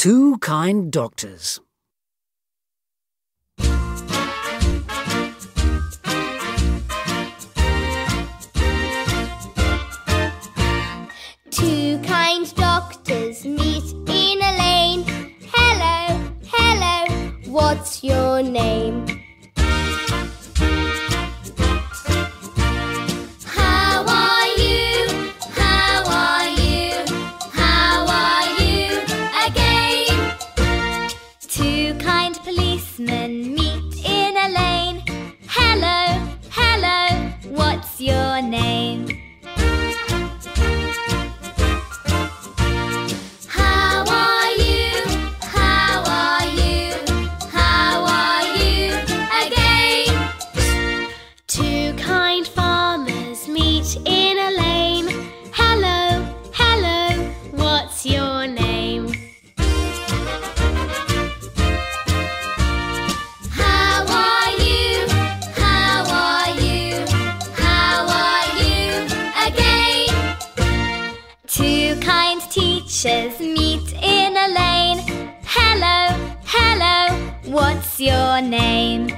Two kind doctors. Two kind doctors meet in a lane. Hello, hello, what's your name? How are you? How are you? How are you again? Two kind policemen meet in a lane. Hello, hello, what's your name? In a lane. Hello, hello, what's your name? How are you? How are you? How are you again? Two kind teachers meet in a lane. Hello, hello, what's your name?